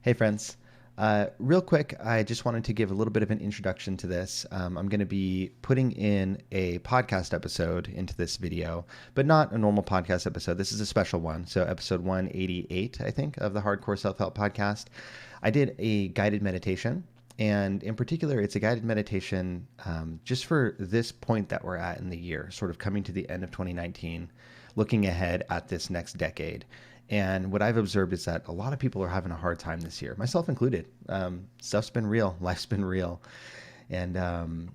Hey, friends. Real quick, I just wanted to give a little bit of an introduction to this. I'm going to be putting in a podcast episode into this video, but not a normal podcast episode. This is a special one. So, episode 188, I think, of the Hardcore Self Help podcast. I did a guided meditation. And in particular, it's a guided meditation just for this point that we're at in the year, sort of coming to the end of 2019, looking ahead at this next decade. And what I've observed is that a lot of people are having a hard time this year, myself included. Stuff's been real, life's been real, and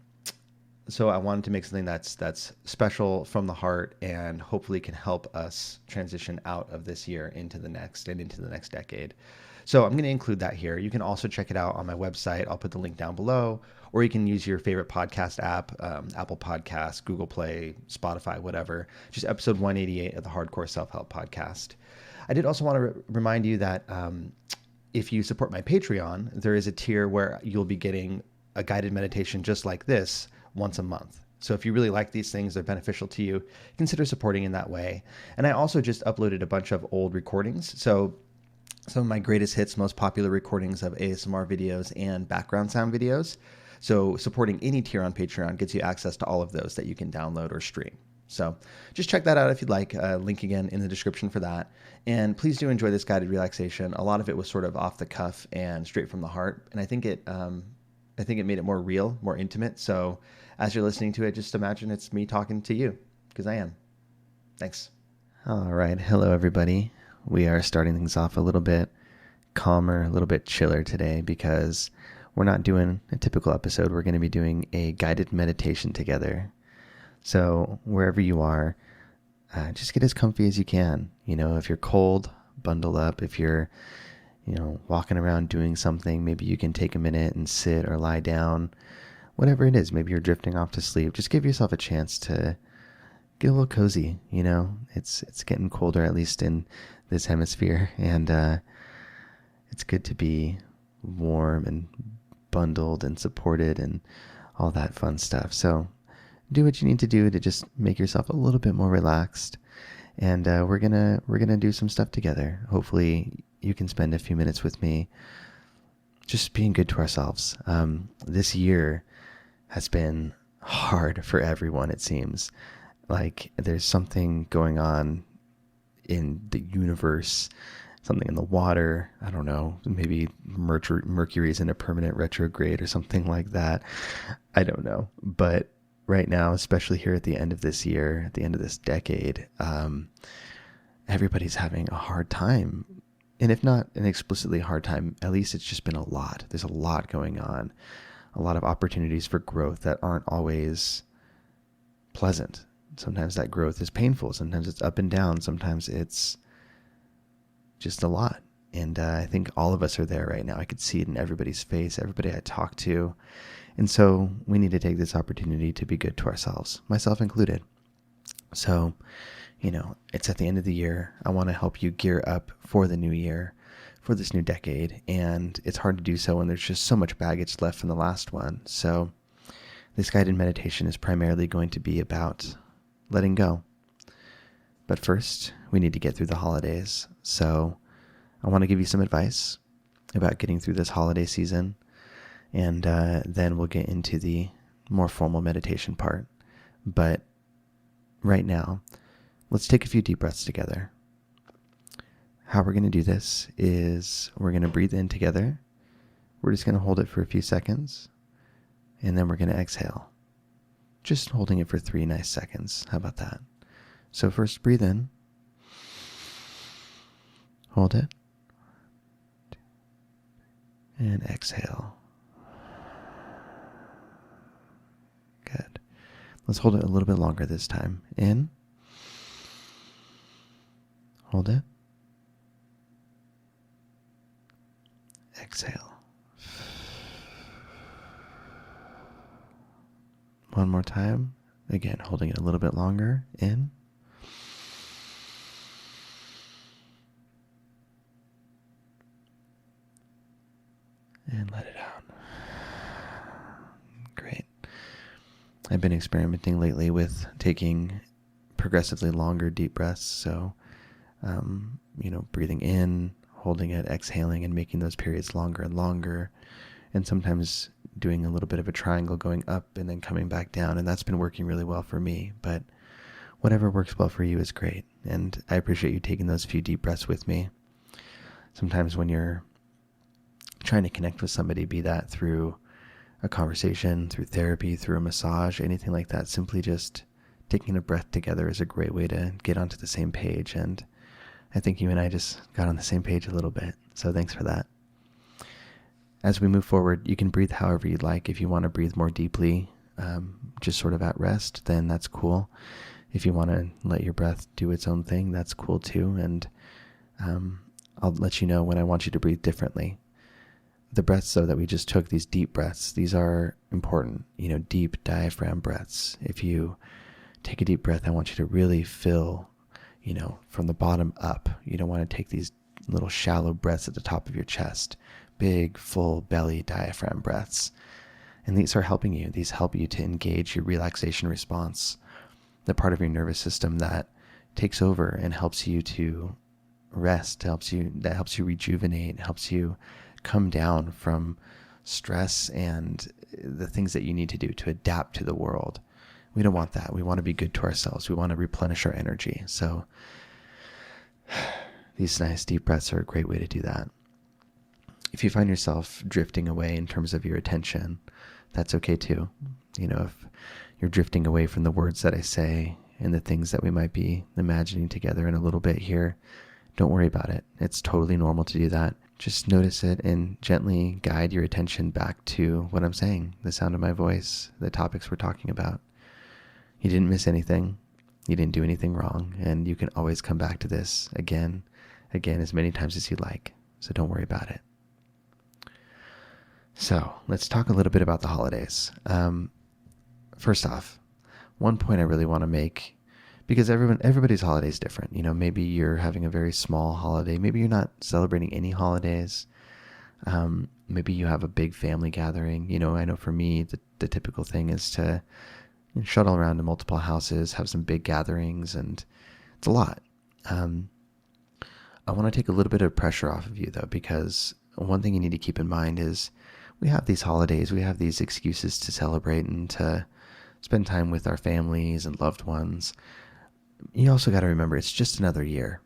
so I wanted to make something that's special from the heart, and hopefully can help us transition out of this year into the next and into the next decade. So I'm going to include that here. You can also check it out on my website. I'll put the link down below, or you can use your favorite podcast app, Apple Podcasts, Google Play, Spotify, whatever. Just episode 188 of the Hardcore Self-Help Podcast. I did also want to remind you that if you support my Patreon, there is a tier where you'll be getting a guided meditation just like this once a month. So if you really like these things, they're beneficial to you, consider supporting in that way. And I also just uploaded a bunch of old recordings. So some of my greatest hits, most popular recordings of ASMR videos and background sound videos. So supporting any tier on Patreon gets you access to all of those that you can download or stream. So just check that out if you'd like. Link again in the description for that. And please do enjoy this guided relaxation. A lot of it was sort of off the cuff and straight from the heart. And I think it made it more real, more intimate. So as you're listening to it, just imagine it's me talking to you, because I am. Thanks. All right. Hello, everybody. We are starting things off a little bit calmer, a little bit chiller today, because we're not doing a typical episode. We're going to be doing a guided meditation together. So wherever you are, just get as comfy as you can. You know, if you're cold, bundle up. If you're, walking around doing something, maybe you can take a minute and sit or lie down. Whatever it is, maybe you're drifting off to sleep. Just give yourself a chance to get a little cozy. It's getting colder, at least in this hemisphere, and it's good to be warm and bundled and supported and all that fun stuff. So do what you need to do to just make yourself a little bit more relaxed, and we're gonna do some stuff together. Hopefully you can spend a few minutes with me just being good to ourselves. This year has been hard for everyone, it seems. Like there's something going on in the universe, something in the water. I don't know, maybe Mercury's in a permanent retrograde or something like that. I don't know. But right now, especially here at the end of this year, at the end of this decade, everybody's having a hard time. And if not an explicitly hard time, at least it's just been a lot. There's a lot going on, a lot of opportunities for growth that aren't always pleasant. Sometimes that growth is painful. Sometimes it's up and down. Sometimes it's just a lot. And I think all of us are there right now. I could see it in everybody's face, everybody I talk to. And so we need to take this opportunity to be good to ourselves, myself included. So, it's at the end of the year. I want to help you gear up for the new year, for this new decade. And it's hard to do so when there's just so much baggage left from the last one. So this guided meditation is primarily going to be about letting go. But first, we need to get through the holidays. So I want to give you some advice about getting through this holiday season. And then we'll get into the more formal meditation part. But right now, let's take a few deep breaths together. How we're going to do this is we're going to breathe in together. We're just going to hold it for a few seconds. And then we're going to exhale. Just holding it for 3 nice seconds. How about that? So first, breathe in. Hold it. And exhale. Good. Let's hold it a little bit longer this time. In. Hold it. Exhale. One more time. Again, holding it a little bit longer. In. And let it out. Great. I've been experimenting lately with taking progressively longer deep breaths. So, breathing in, holding it, exhaling, and making those periods longer and longer. And sometimes doing a little bit of a triangle, going up and then coming back down. And that's been working really well for me. But whatever works well for you is great. And I appreciate you taking those few deep breaths with me. Sometimes when you're trying to connect with somebody, be that through a conversation, through therapy, through a massage, anything like that, simply just taking a breath together is a great way to get onto the same page. And I think you and I just got on the same page a little bit. So thanks for that. As we move forward, you can breathe however you'd like. If you want to breathe more deeply, just sort of at rest, then that's cool. If you want to let your breath do its own thing, that's cool too. And I'll let you know when I want you to breathe differently. The breaths, though, that we just took, these deep breaths, these are important, deep diaphragm breaths. If you take a deep breath, I want you to really fill, from the bottom up. You don't want to take these little shallow breaths at the top of your chest, big, full belly diaphragm breaths. And these are helping you. These help you to engage your relaxation response, the part of your nervous system that takes over and helps you to rest, helps you rejuvenate, helps you come down from stress and the things that you need to do to adapt to the world. We don't want that. We want to be good to ourselves. We want to replenish our energy. So these nice deep breaths are a great way to do that. If you find yourself drifting away in terms of your attention, that's okay too. If you're drifting away from the words that I say and the things that we might be imagining together in a little bit here, don't worry about it. It's totally normal to do that. Just notice it and gently guide your attention back to what I'm saying, the sound of my voice, the topics we're talking about. You didn't miss anything. You didn't do anything wrong. And you can always come back to this again, as many times as you like. So don't worry about it. So let's talk a little bit about the holidays. First off, one point I really want to make, because everybody's holiday is different. Maybe you're having a very small holiday. Maybe you're not celebrating any holidays. Maybe you have a big family gathering. I know for me, the typical thing is to shuttle around to multiple houses, have some big gatherings, and it's a lot. I want to take a little bit of pressure off of you, though, because one thing you need to keep in mind is we have these holidays, we have these excuses to celebrate and to spend time with our families and loved ones. You also got to remember it's just another year.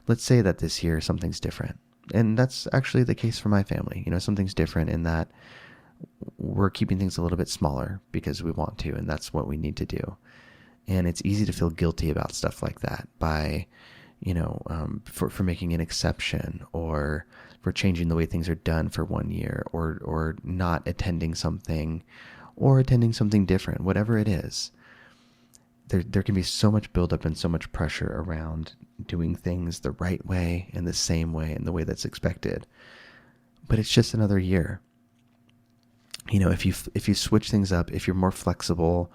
Let's say that this year something's different. And that's actually the case for my family. Something's different in that we're keeping things a little bit smaller because we want to, and that's what we need to do. And it's easy to feel guilty about stuff like that by, for making an exception or for changing the way things are done for 1 year or not attending something or attending something different, whatever it is. There can be so much buildup and so much pressure around doing things the right way and the same way and the way that's expected. But it's just another year. If you switch things up, if you're more flexible,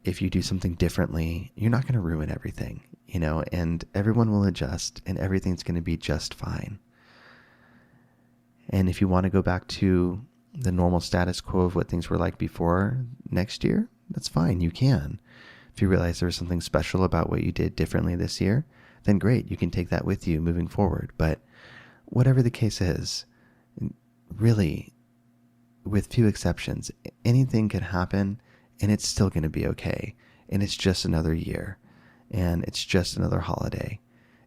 if you do something differently, you're not going to ruin everything, and everyone will adjust and everything's going to be just fine. And if you want to go back to the normal status quo of what things were like before next year, that's fine. You can. If you realize there was something special about what you did differently this year, then great. You can take that with you moving forward. But whatever the case is, really, with few exceptions, anything could happen and it's still going to be okay. And it's just another year and it's just another holiday.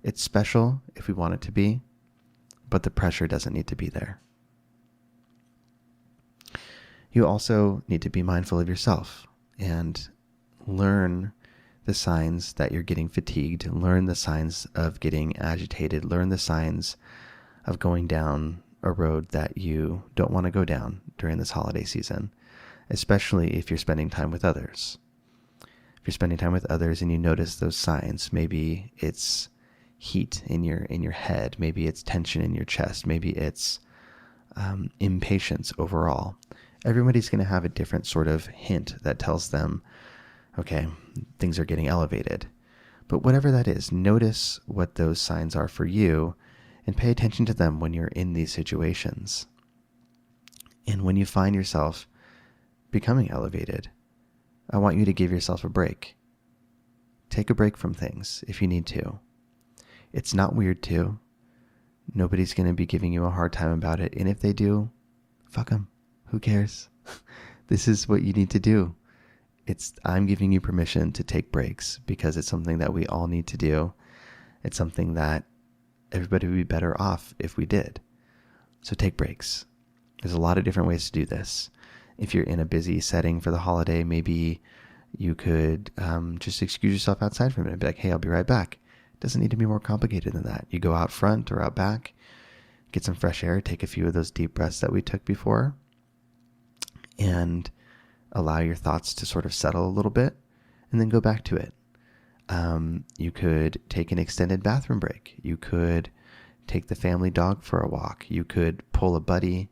It's special if we want it to be, but the pressure doesn't need to be there. You also need to be mindful of yourself and learn the signs that you're getting fatigued, learn the signs of getting agitated, learn the signs of going down a road that you don't want to go down during this holiday season, especially if you're spending time with others. If you're spending time with others and you notice those signs, maybe it's heat in your head, maybe it's tension in your chest, maybe it's impatience overall. Everybody's going to have a different sort of hint that tells them, okay, things are getting elevated. But whatever that is, notice what those signs are for you and pay attention to them when you're in these situations. And when you find yourself becoming elevated, I want you to give yourself a break. Take a break from things if you need to. It's not weird to. Nobody's going to be giving you a hard time about it. And if they do, fuck them. Who cares? This is what you need to do. I'm giving you permission to take breaks because it's something that we all need to do. It's something that everybody would be better off if we did. So take breaks. There's a lot of different ways to do this. If you're in a busy setting for the holiday, maybe you could just excuse yourself outside for a minute and be like, hey, I'll be right back. It doesn't need to be more complicated than that. You go out front or out back, get some fresh air, take a few of those deep breaths that we took before, and allow your thoughts to sort of settle a little bit, and then go back to it. You could take an extended bathroom break. You could take the family dog for a walk. You could pull a buddy,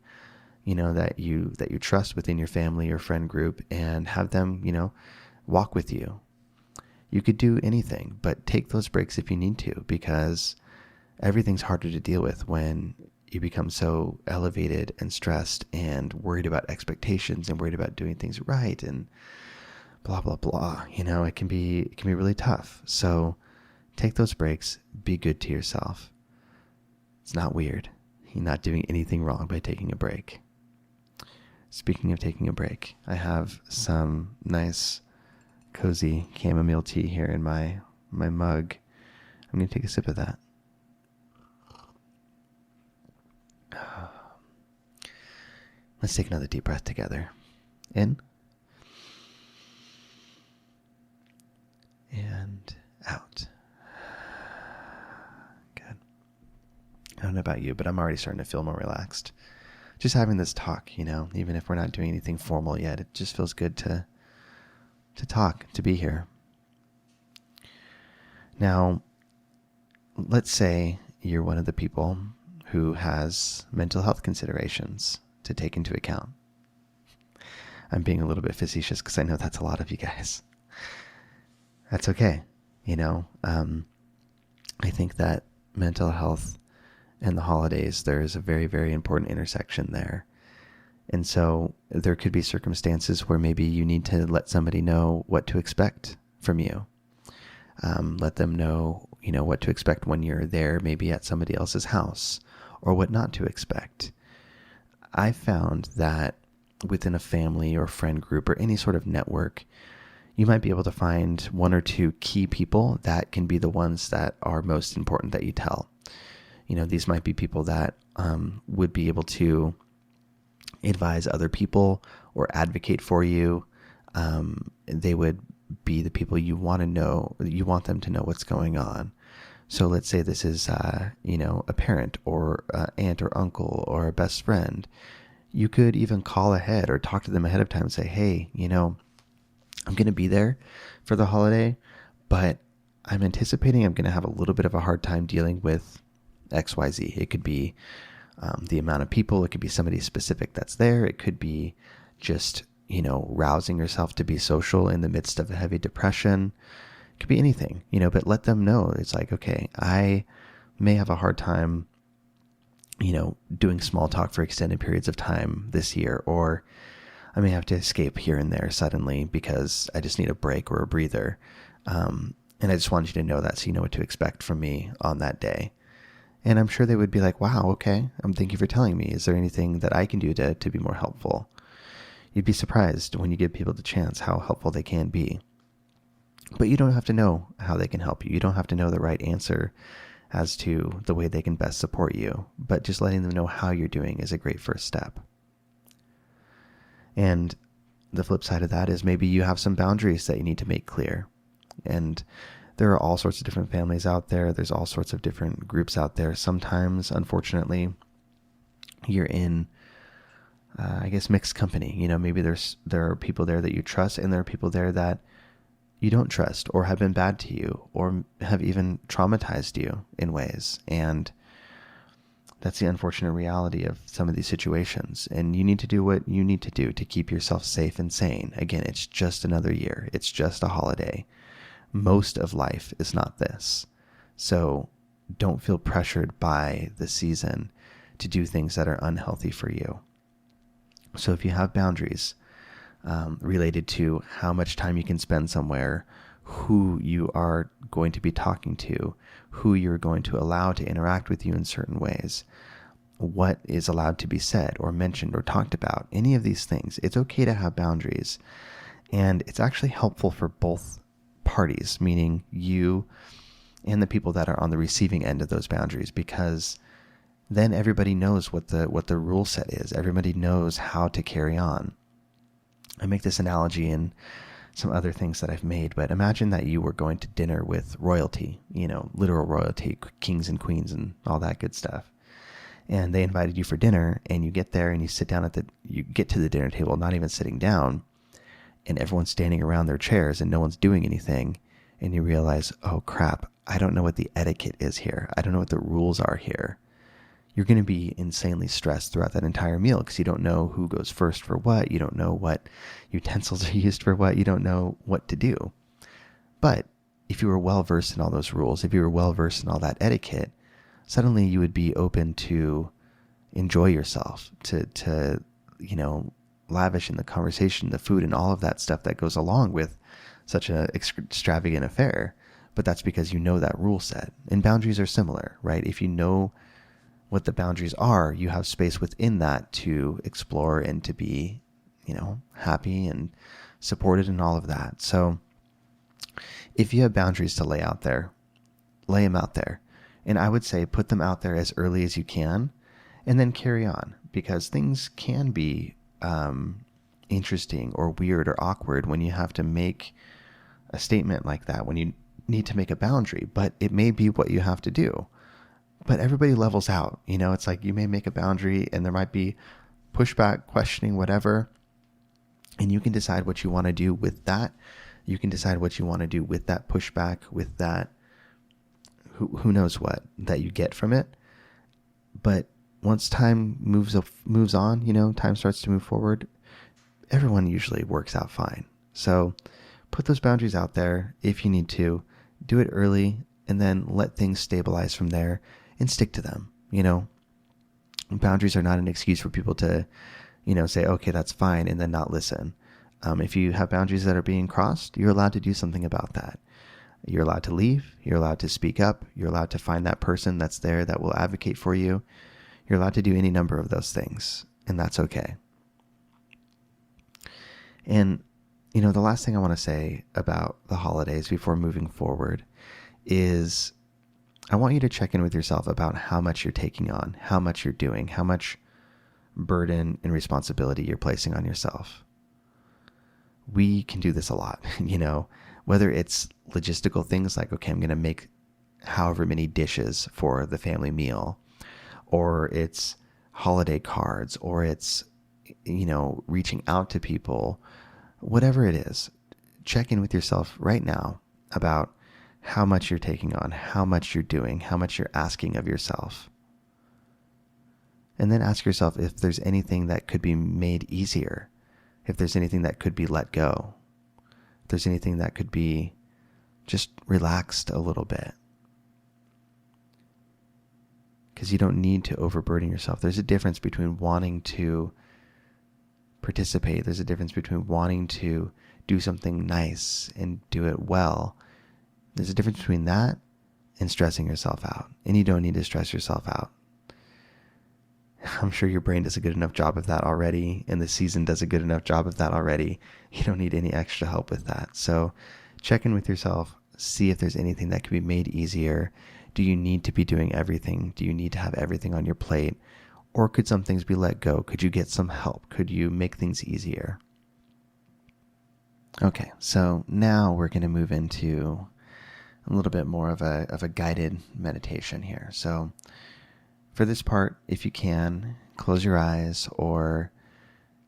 that you trust within your family or friend group and have them, walk with you. You could do anything, but take those breaks if you need to, because everything's harder to deal with when you become so elevated and stressed and worried about expectations and worried about doing things right and blah, blah, blah. It can be really tough. So take those breaks, be good to yourself. It's not weird. You're not doing anything wrong by taking a break. Speaking of taking a break, I have some nice, cozy chamomile tea here in my mug. I'm going to take a sip of that. Let's take another deep breath together. In. And out. Good. I don't know about you, but I'm already starting to feel more relaxed. Just having this talk, even if we're not doing anything formal yet, it just feels good to talk, to be here. Now, let's say you're one of the people who has mental health considerations to take into account. I'm being a little bit facetious because I know that's a lot of you guys. That's okay. I think that mental health and the holidays, there is a very, very important intersection there. And so there could be circumstances where maybe you need to let somebody know what to expect from you. Let them know, what to expect when you're there, maybe at somebody else's house, or what not to expect. I found that within a family or friend group or any sort of network, you might be able to find one or two key people that can be the ones that are most important that you tell. These might be people that would be able to advise other people or advocate for you. They would be the people you want them to know what's going on. So let's say this is, a parent or aunt or uncle or a best friend. You could even call ahead or talk to them ahead of time and say, hey, I'm going to be there for the holiday, but I'm anticipating I'm going to have a little bit of a hard time dealing with XYZ. It could be the amount of people. It could be somebody specific that's there. It could be just, rousing yourself to be social in the midst of a heavy depression. It could be anything, but let them know. It's like, okay, I may have a hard time, doing small talk for extended periods of time this year, or I may have to escape here and there suddenly because I just need a break or a breather. And I just wanted you to know that so you know what to expect from me on that day. And I'm sure they would be like, wow, okay, thank you for telling me. Is there anything that I can do to be more helpful? You'd be surprised when you give people the chance how helpful they can be. But you don't have to know how they can help you. You don't have to know the right answer as to the way they can best support you. But just letting them know how you're doing is a great first step. And the flip side of that is maybe you have some boundaries that you need to make clear. And there are all sorts of different families out there. There's all sorts of different groups out there. Sometimes, unfortunately, you're in, mixed company. Maybe there are people there that you trust, and there are people there that you don't trust or have been bad to you or have even traumatized you in ways. And that's the unfortunate reality of some of these situations. And you need to do what you need to do to keep yourself safe and sane. Again, it's just another year. It's just a holiday. Most of life is not this. So don't feel pressured by the season to do things that are unhealthy for you. So if you have boundaries related to how much time you can spend somewhere, who you are going to be talking to, who you're going to allow to interact with you in certain ways, what is allowed to be said or mentioned or talked about, any of these things. It's okay to have boundaries. And it's actually helpful for both parties, meaning you and the people that are on the receiving end of those boundaries, because then everybody knows what the rule set is. Everybody knows how to carry on. I make this analogy in some other things that I've made, but imagine that you were going to dinner with royalty, literal royalty, kings and queens and all that good stuff. And they invited you for dinner, and you get there and you sit down you get to the dinner table, not even sitting down, and everyone's standing around their chairs and no one's doing anything. And you realize, oh crap, I don't know what the etiquette is here. I don't know what the rules are here. You're going to be insanely stressed throughout that entire meal because you don't know who goes first for what. You don't know what utensils are used for what. You don't know what to do. But if you were well versed in all those rules, if you were well versed in all that etiquette, suddenly you would be open to enjoy yourself, to lavish in the conversation, the food, and all of that stuff that goes along with such an extravagant affair. But that's because you know that rule set. And boundaries are similar, right? If you know what the boundaries are, you have space within that to explore and to be, happy and supported and all of that. So if you have boundaries to lay out there, lay them out there. And I would say put them out there as early as you can and then carry on, because things can be interesting or weird or awkward when you have to make a statement like that, when you need to make a boundary, but it may be what you have to do. But everybody levels out. It's like you may make a boundary and there might be pushback, questioning, whatever. And you can decide what you want to do with that. You can decide what you want to do with that pushback, with that, who knows what, that you get from it. But once time moves on, time starts to move forward, everyone usually works out fine. So put those boundaries out there if you need to. Do it early and then let things stabilize from there. And stick to them. Boundaries are not an excuse for people to, say, okay, that's fine, and then not listen. If you have boundaries that are being crossed, you're allowed to do something about that. You're allowed to leave. You're allowed to speak up. You're allowed to find that person that's there that will advocate for you. You're allowed to do any number of those things, and that's okay. And, the last thing I want to say about the holidays before moving forward is I want you to check in with yourself about how much you're taking on, how much you're doing, how much burden and responsibility you're placing on yourself. We can do this a lot, whether it's logistical things like, okay, I'm going to make however many dishes for the family meal, or it's holiday cards, or it's, reaching out to people, whatever it is. Check in with yourself right now about how much you're taking on, how much you're doing, how much you're asking of yourself. And then ask yourself if there's anything that could be made easier, if there's anything that could be let go, if there's anything that could be just relaxed a little bit. Because you don't need to overburden yourself. There's a difference between wanting to participate. There's a difference between wanting to do something nice and do it well. There's a difference between that and stressing yourself out. And you don't need to stress yourself out. I'm sure your brain does a good enough job of that already, and the season does a good enough job of that already. You don't need any extra help with that. So check in with yourself. See if there's anything that can be made easier. Do you need to be doing everything? Do you need to have everything on your plate? Or could some things be let go? Could you get some help? Could you make things easier? Okay, so now we're going to move into a little bit more of a guided meditation here. So for this part, if you can, close your eyes or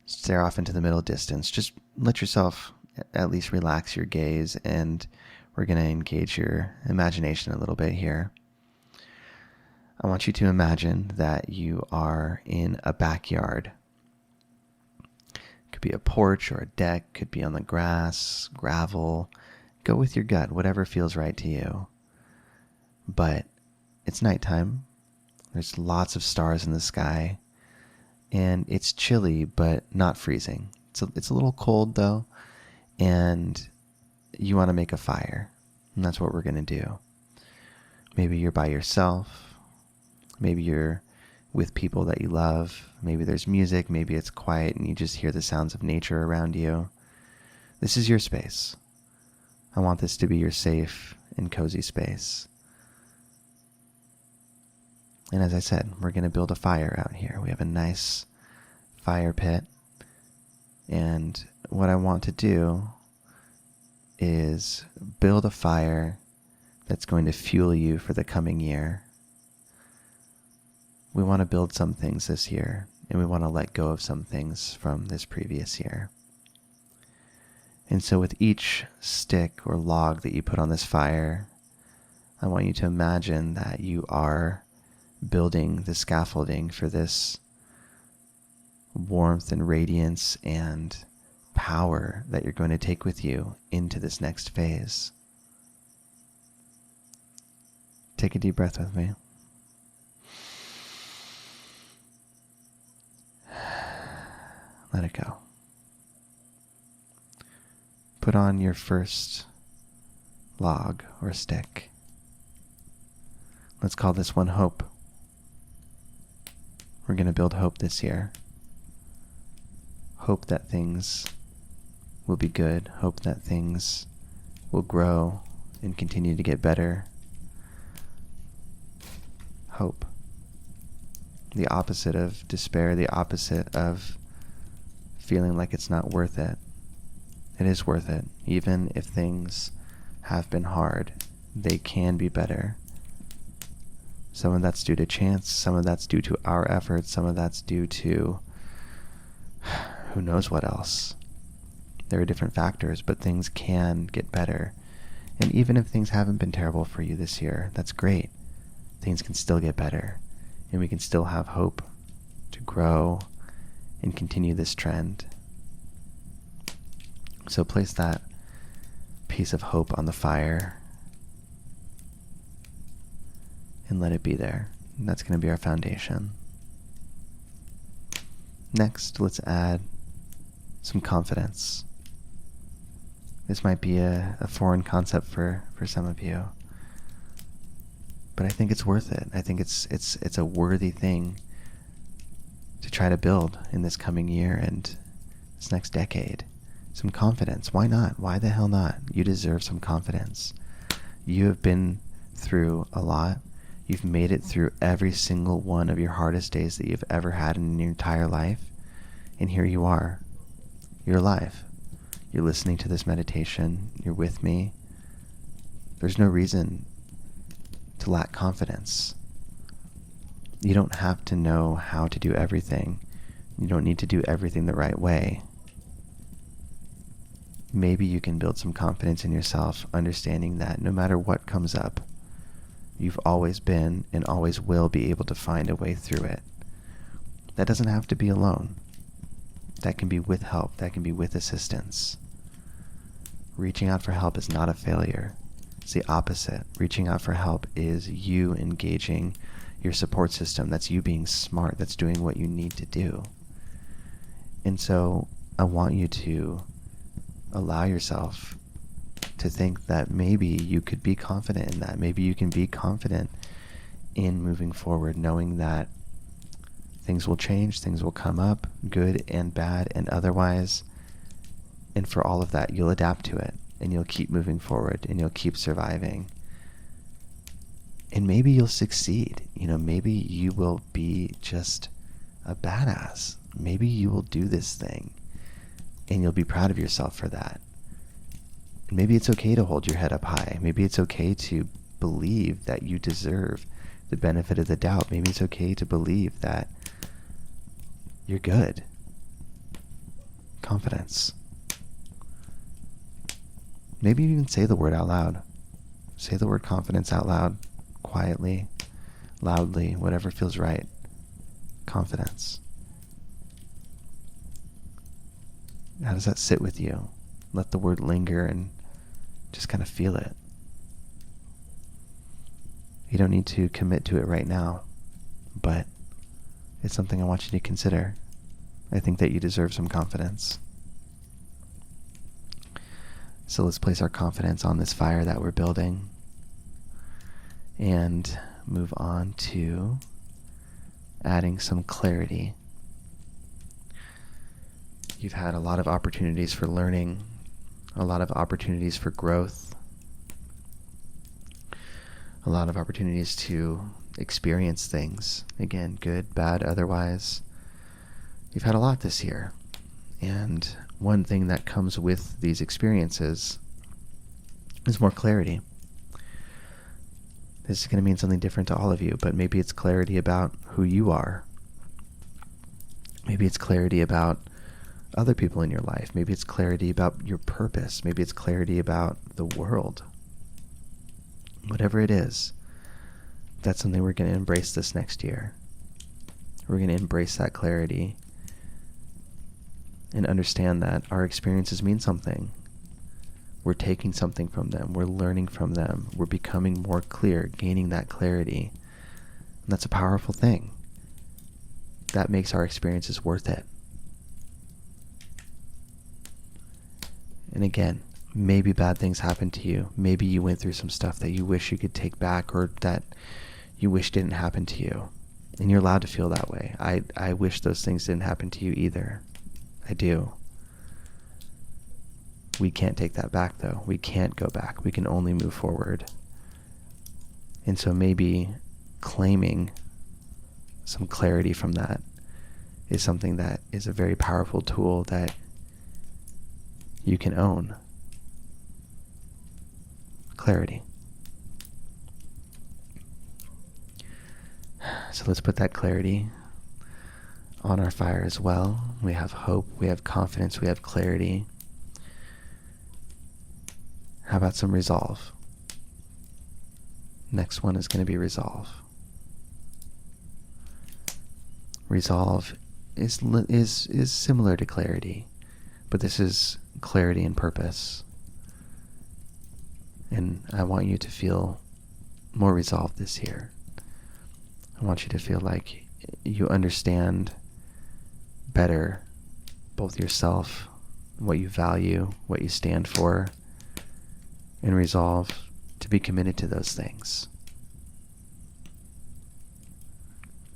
stare off into the middle distance. Just let yourself at least relax your gaze, and we're going to engage your imagination a little bit here. I want you to imagine that you are in a backyard. Could be a porch or a deck, could be on the grass, gravel. Go with your gut, whatever feels right to you. But it's nighttime. There's lots of stars in the sky. And it's chilly, but not freezing. It's a little cold, though. And you want to make a fire. And that's what we're going to do. Maybe you're by yourself. Maybe you're with people that you love. Maybe there's music. Maybe it's quiet and you just hear the sounds of nature around you. This is your space. I want this to be your safe and cozy space. And as I said, we're going to build a fire out here. We have a nice fire pit. And what I want to do is build a fire that's going to fuel you for the coming year. We want to build some things this year, and we want to let go of some things from this previous year. And so with each stick or log that you put on this fire, I want you to imagine that you are building the scaffolding for this warmth and radiance and power that you're going to take with you into this next phase. Take a deep breath with me. Let it go. Put on your first log or stick. Let's call this one hope. We're going to build hope this year. Hope that things will be good. Hope that things will grow and continue to get better. Hope. The opposite of despair, the opposite of feeling like it's not worth it. It is worth it. Even if things have been hard, they can be better. Some of that's due to chance, some of that's due to our efforts, some of that's due to who knows what else. There are different factors, but things can get better. And even if things haven't been terrible for you this year, that's great. Things can still get better, and we can still have hope to grow and continue this trend. So place that piece of hope on the fire and let it be there. And that's going to be our foundation. Next, let's add some confidence. This might be a foreign concept for some of you, but I think it's worth it. I think it's a worthy thing to try to build in this coming year and this next decade. Some confidence. Why not? Why the hell not? You deserve some confidence. You have been through a lot. You've made it through every single one of your hardest days that you've ever had in your entire life. And here you are. You're alive. You're listening to this meditation. You're with me. There's no reason to lack confidence. You don't have to know how to do everything. You don't need to do everything the right way. Maybe you can build some confidence in yourself, understanding that no matter what comes up, you've always been and always will be able to find a way through it. That doesn't have to be alone. That can be with help. That can be with assistance. Reaching out for help is not a failure. It's the opposite. Reaching out for help is you engaging your support system. That's you being smart. That's doing what you need to do. And so I want you to allow yourself to think that maybe you could be confident in that. Maybe you can be confident in moving forward, knowing that things will change, things will come up, good and bad and otherwise. And for all of that, you'll adapt to it and you'll keep moving forward and you'll keep surviving. And maybe you'll succeed. Maybe you will be just a badass. Maybe you will do this thing and you'll be proud of yourself for that. And maybe it's okay to hold your head up high. Maybe it's okay to believe that you deserve the benefit of the doubt. Maybe it's okay to believe that you're good. Confidence. Maybe you even say the word out loud. Say the word confidence out loud, quietly, loudly, whatever feels right. Confidence. How does that sit with you? Let the word linger and just kind of feel it. You don't need to commit to it right now, but it's something I want you to consider. I think that you deserve some confidence. So let's place our confidence on this fire that we're building and move on to adding some clarity. You've had a lot of opportunities for learning, a lot of opportunities for growth, a lot of opportunities to experience things. Again, good, bad, otherwise. You've had a lot this year. And one thing that comes with these experiences is more clarity. This is going to mean something different to all of you, but maybe it's clarity about who you are. Maybe it's clarity about other people in your life. Maybe it's clarity about your purpose. Maybe it's clarity about the world. Whatever it is, that's something we're going to embrace this next year. We're going to embrace that clarity and understand that our experiences mean something. We're taking something from them. We're learning from them. We're becoming more clear, gaining that clarity. And that's a powerful thing. That makes our experiences worth it. And again, maybe bad things happened to you. Maybe you went through some stuff that you wish you could take back or that you wish didn't happen to you. And you're allowed to feel that way. I wish those things didn't happen to you either. I do. We can't take that back, though. We can't go back. We can only move forward. And so maybe claiming some clarity from that is something that is a very powerful tool that you can own. Clarity. So let's put that clarity on our fire as well. We have hope, we have confidence, we have clarity. How about some resolve? Next one is going to be resolve. Resolve is similar to clarity, but this is clarity and purpose. And I want you to feel more resolved this year. I want you to feel like you understand better both yourself, what you value, what you stand for, and resolve to be committed to those things.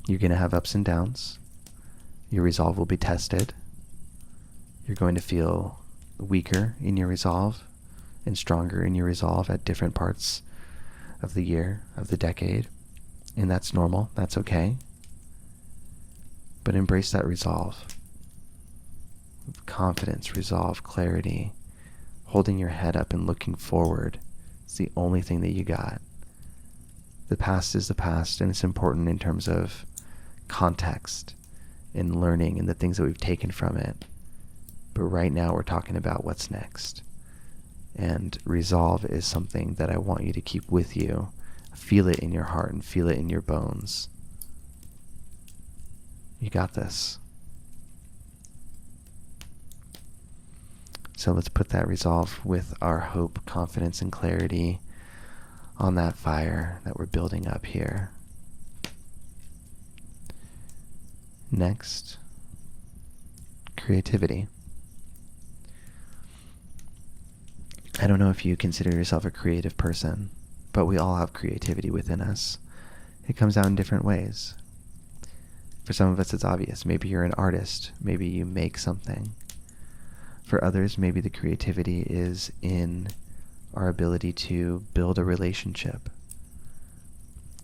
You're going to have ups and downs. Your resolve will be tested. You're going to feel weaker in your resolve and stronger in your resolve at different parts of the year, of the decade. And that's normal. That's okay. But embrace that resolve. Confidence, resolve, clarity. Holding your head up and looking forward. It's the only thing that you got. The past is the past, and it's important in terms of context and learning and the things that we've taken from it. But right now we're talking about what's next. And resolve is something that I want you to keep with you. Feel it in your heart and feel it in your bones. You got this. So let's put that resolve with our hope, confidence, and clarity on that fire that we're building up here. Next, creativity. I don't know if you consider yourself a creative person, but we all have creativity within us. It comes out in different ways. For some of us, it's obvious. Maybe you're an artist. Maybe you make something. For others, maybe the creativity is in our ability to build a relationship.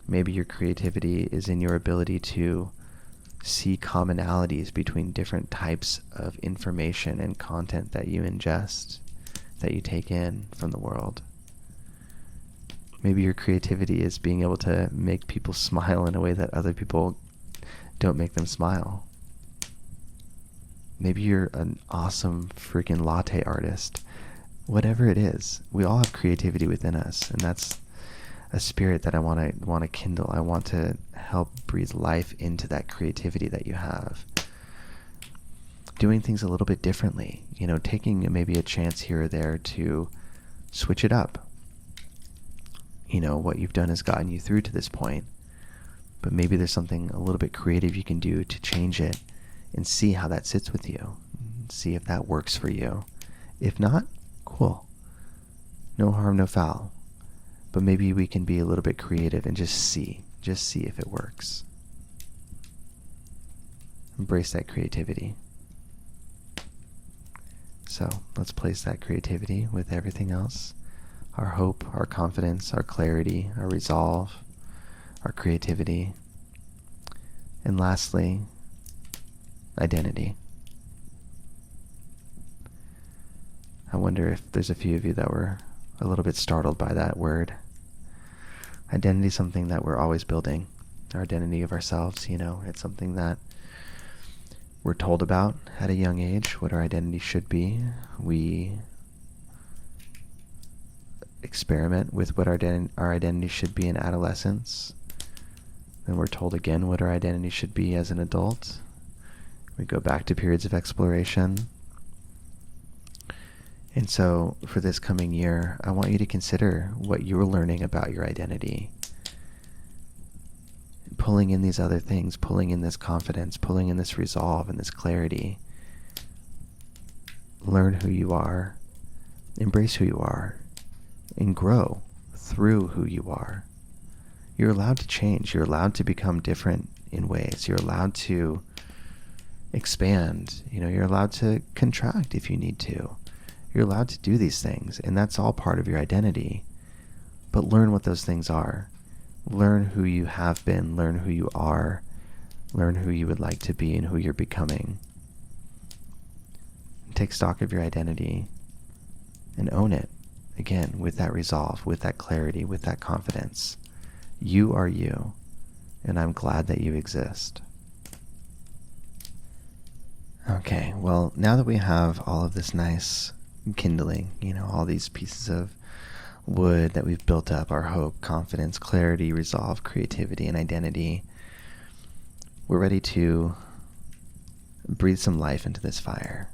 Maybe your creativity is in your ability to see commonalities between different types of information and content that you ingest, that you take in from the world. Maybe your creativity is being able to make people smile in a way that other people don't make them smile. Maybe you're an awesome freaking latte artist. Whatever it is, we all have creativity within us, and that's a spirit that I want to kindle. I want to help breathe life into that creativity that you have. Doing things a little bit differently, taking maybe a chance here or there to switch it up. What you've done has gotten you through to this point, but maybe there's something a little bit creative you can do to change it and see how that sits with you. See if that works for you. If not, cool. No harm, no foul. But maybe we can be a little bit creative and just see if it works. Embrace that creativity. So let's place that creativity with everything else. Our hope, our confidence, our clarity, our resolve, our creativity. And lastly, identity. I wonder if there's a few of you that were a little bit startled by that word. Identity is something that we're always building. Our identity of ourselves, it's something that we're told about at a young age, what our identity should be. We experiment with what our identity should be in adolescence. Then we're told again what our identity should be as an adult. We go back to periods of exploration. And so for this coming year, I want you to consider what you're learning about your identity. Pulling in these other things, pulling in this confidence, pulling in this resolve and this clarity. Learn who you are, embrace who you are, and grow through who you are. You're allowed to change. You're allowed to become different in ways. You're allowed to expand. You're allowed to contract if you need to. You're allowed to do these things, and that's all part of your identity. But learn what those things are. Learn who you have been, learn who you are, learn who you would like to be and who you're becoming. Take stock of your identity and own it, again, with that resolve, with that clarity, with that confidence. You are you, and I'm glad that you exist. Okay, well, now that we have all of this nice kindling, all these pieces of wood that we've built up, our hope, confidence, clarity, resolve, creativity, and identity, we're ready to breathe some life into this fire.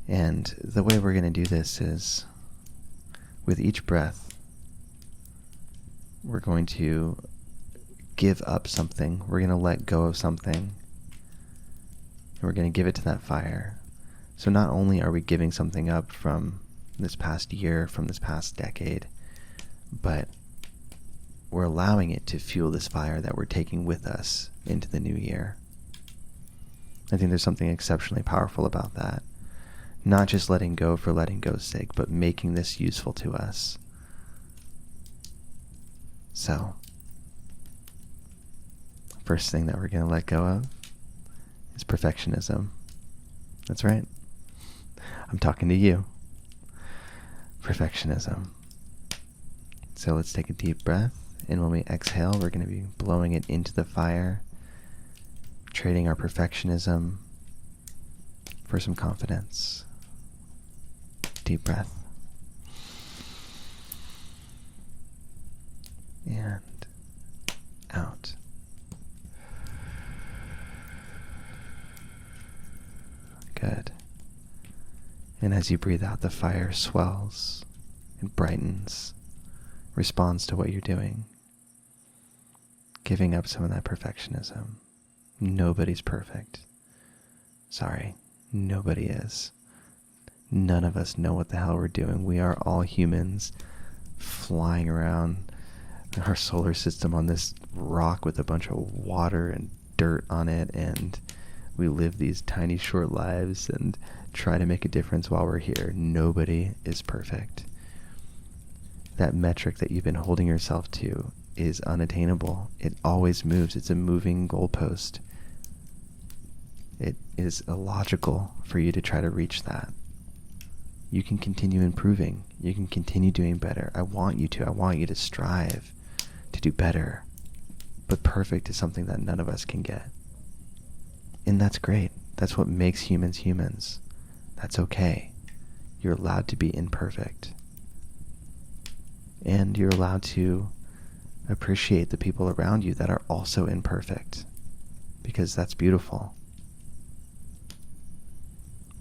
And the way we're going to do this is, with each breath, we're going to give up something. We're going to let go of something. And we're going to give it to that fire. So not only are we giving something up from this past year, from this past decade, but we're allowing it to fuel this fire that we're taking with us into the new year. I think there's something exceptionally powerful about that. Not just letting go for letting go's sake, but making this useful to us. So, first thing that we're going to let go of is perfectionism. That's right. I'm talking to you. Perfectionism. So let's take a deep breath, and when we exhale, we're going to be blowing it into the fire, trading our perfectionism for some confidence. Deep breath. And out. Good. And as you breathe out, the fire swells and brightens, responds to what you're doing, giving up some of that perfectionism. Nobody's perfect. Sorry, nobody is. None of us know what the hell we're doing. We are all humans flying around our solar system on this rock with a bunch of water and dirt on it, and we live these tiny short lives and try to make a difference while we're here. Nobody is perfect. That metric that you've been holding yourself to is unattainable. It always moves. It's a moving goalpost. It is illogical for you to try to reach that. You can continue improving. You can continue doing better. I want you to. I want you to strive to do better. But perfect is something that none of us can get. And that's great. That's what makes humans humans. That's okay. You're allowed to be imperfect. And you're allowed to appreciate the people around you that are also imperfect, because that's beautiful.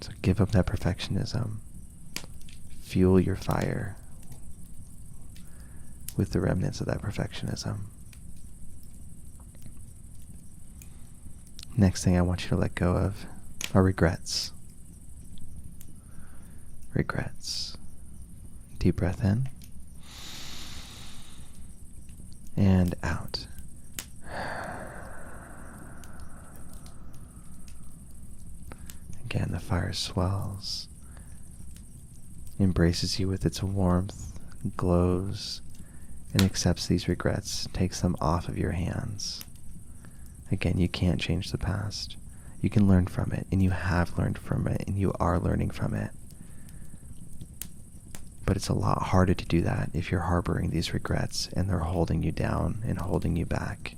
So give up that perfectionism. Fuel your fire with the remnants of that perfectionism. Next thing I want you to let go of are regrets. Regrets. Deep breath in. And out. Again, the fire swells, embraces you with its warmth, glows, and accepts these regrets, takes them off of your hands. Again, you can't change the past. You can learn from it, and you have learned from it, and you are learning from it. But it's a lot harder to do that if you're harboring these regrets and they're holding you down and holding you back.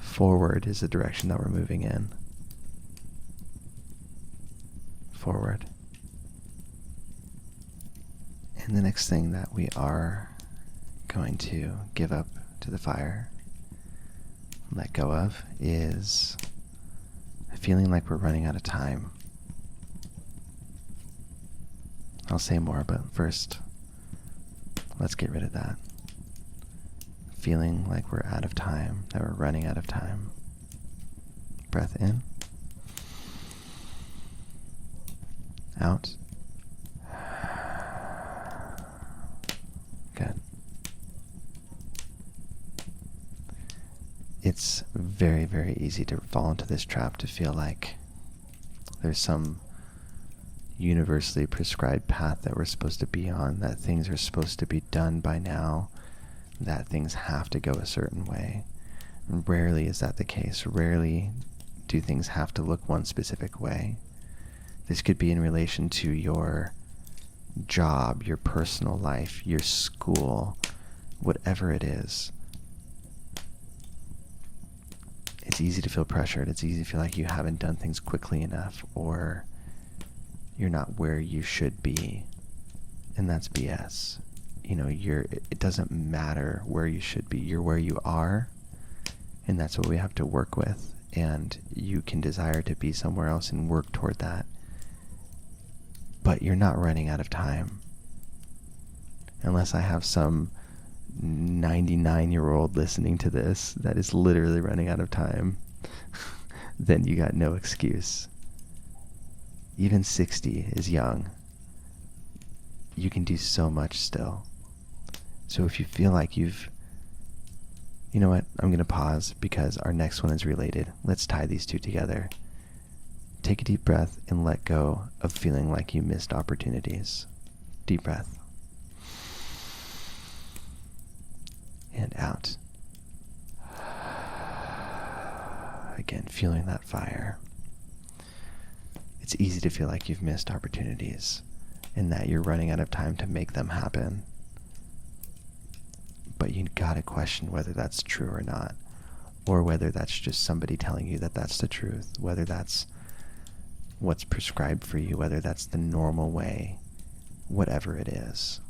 Forward is the direction that we're moving in. Forward. And the next thing that we are going to give up to the fire, let go of, is feeling like we're running out of time. I'll say more, but first, let's get rid of that. Feeling like we're out of time, that we're running out of time. Breath in. Out. Good. It's very, very easy to fall into this trap, to feel like there's some universally prescribed path that we're supposed to be on, that things are supposed to be done by now, that things have to go a certain way. And rarely is that the case. Rarely do things have to look one specific way. This could be in relation to your job, your personal life, your school, whatever it is. It's easy to feel pressured. It's easy to feel like you haven't done things quickly enough, or you're not where you should be. And that's BS. It doesn't matter where you should be. You're where you are, and that's what we have to work with. And you can desire to be somewhere else and work toward that. But you're not running out of time. Unless I have some 99-year-old listening to this that is literally running out of time, then you got no excuse. Even 60 is young. You can do so much still. So if you feel like you know what, I'm going to pause because our next one is related. Let's tie these two together. Take a deep breath and let go of feeling like you missed opportunities. Deep breath. And out. Again, feeling that fire. It's easy to feel like you've missed opportunities and that you're running out of time to make them happen. But you gotta question whether that's true or not, or whether that's just somebody telling you that that's the truth, whether that's what's prescribed for you, whether that's the normal way, whatever it is.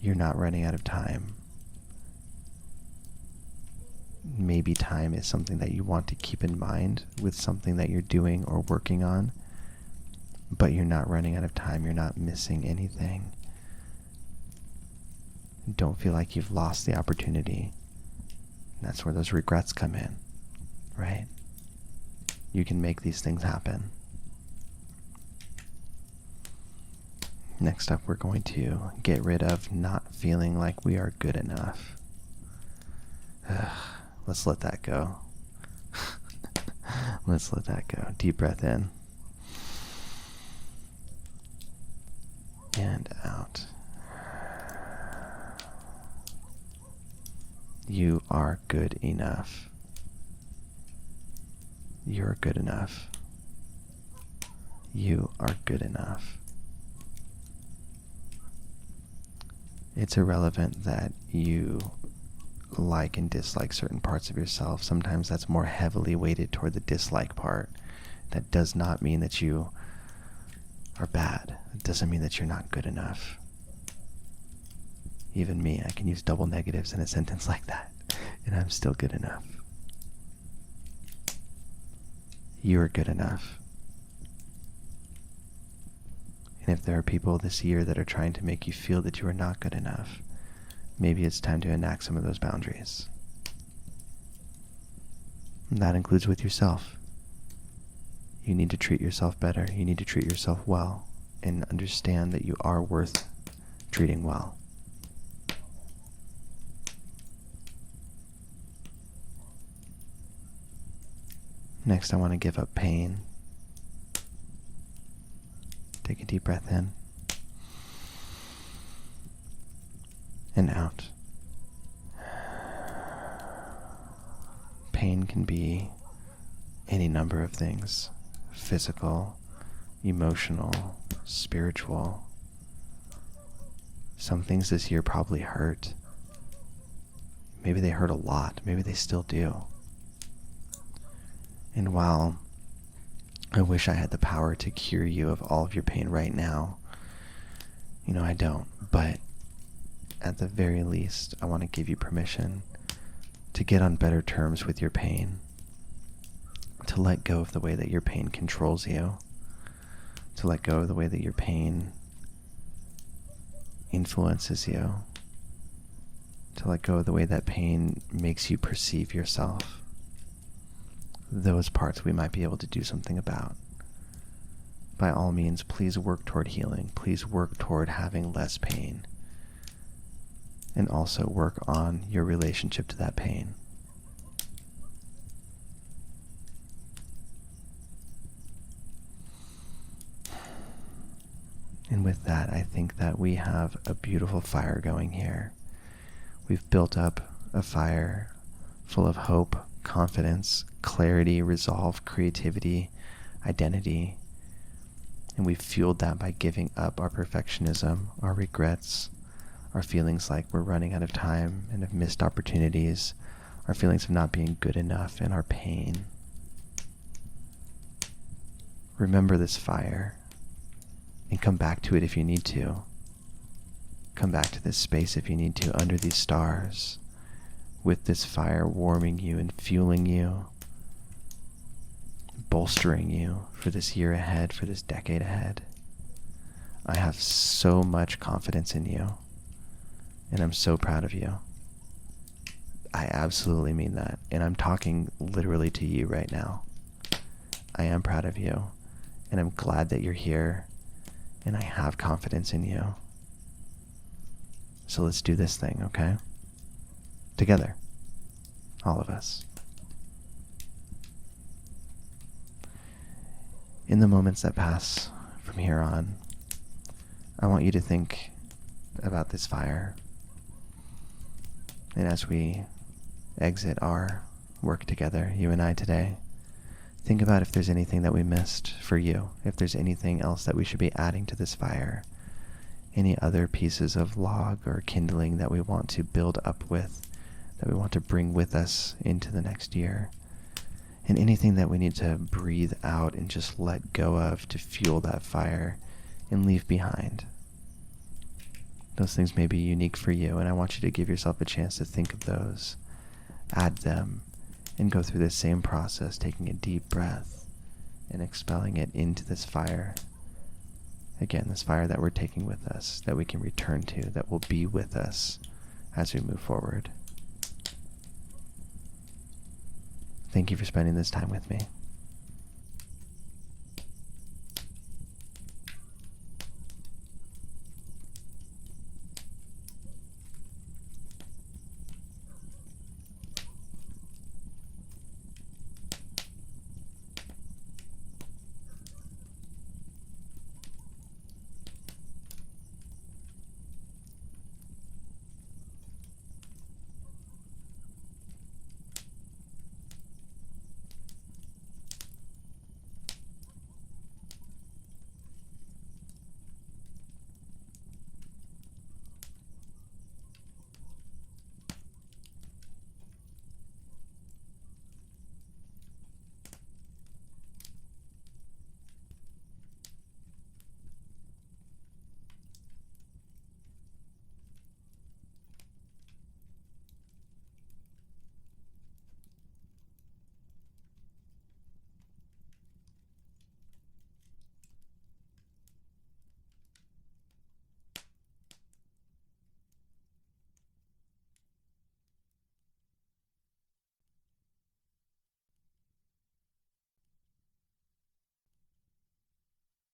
You're not running out of time. Maybe time is something that you want to keep in mind with something that you're doing or working on, but you're not running out of time. You're not missing anything. Don't feel like you've lost the opportunity. That's where those regrets come in, right? You can make these things happen. Next up, we're going to get rid of not feeling like we are good enough. Let's let that go. Let's let that go. Deep breath in. And out. You are good enough. You're good enough. You are good enough. It's irrelevant that you like and dislike certain parts of yourself. Sometimes that's more heavily weighted toward the dislike part. That does not mean that you are bad. It doesn't mean that you're not good enough. Even me, I can use double negatives in a sentence like that, and I'm still good enough. You're good enough. And if there are people this year that are trying to make you feel that you are not good enough, maybe it's time to enact some of those boundaries. And that includes with yourself. You need to treat yourself better. You need to treat yourself well and understand that you are worth treating well. Next, I want to give up pain. Take a deep breath in and out. Pain can be any number of things: physical, emotional, spiritual. Some things this year probably hurt. Maybe they hurt a lot. Maybe they still do. And while I wish I had the power to cure you of all of your pain right now, I don't. But at the very least, I want to give you permission to get on better terms with your pain, to let go of the way that your pain controls you, to let go of the way that your pain influences you, to let go of the way that pain makes you perceive yourself. Those parts we might be able to do something about. By all means, please work toward healing. Please work toward having less pain. And also work on your relationship to that pain. And with that, I think that we have a beautiful fire going here. We've built up a fire full of hope, confidence, clarity, resolve, creativity, identity. And we've fueled that by giving up our perfectionism, our regrets, our feelings like we're running out of time and have missed opportunities, our feelings of not being good enough, and our pain. Remember this fire and come back to it if you need to. Come back to this space if you need to, under these stars, with this fire warming you and fueling you, bolstering you for this year ahead, for this decade ahead. I have so much confidence in you, and I'm so proud of you. I absolutely mean that, and I'm talking literally to you right now. I am proud of you, and I'm glad that you're here, and I have confidence in you. So let's do this thing, okay? Together. All of us. In the moments that pass from here on, I want you to think about this fire. And as we exit our work together, you and I today, think about if there's anything that we missed for you, if there's anything else that we should be adding to this fire, any other pieces of log or kindling that we want to build up with, that we want to bring with us into the next year, and anything that we need to breathe out and just let go of to fuel that fire and leave behind. Those things may be unique for you, and I want you to give yourself a chance to think of those, add them, and go through this same process, taking a deep breath and expelling it into this fire. Again, this fire that we're taking with us, that we can return to, that will be with us as we move forward. Thank you for spending this time with me.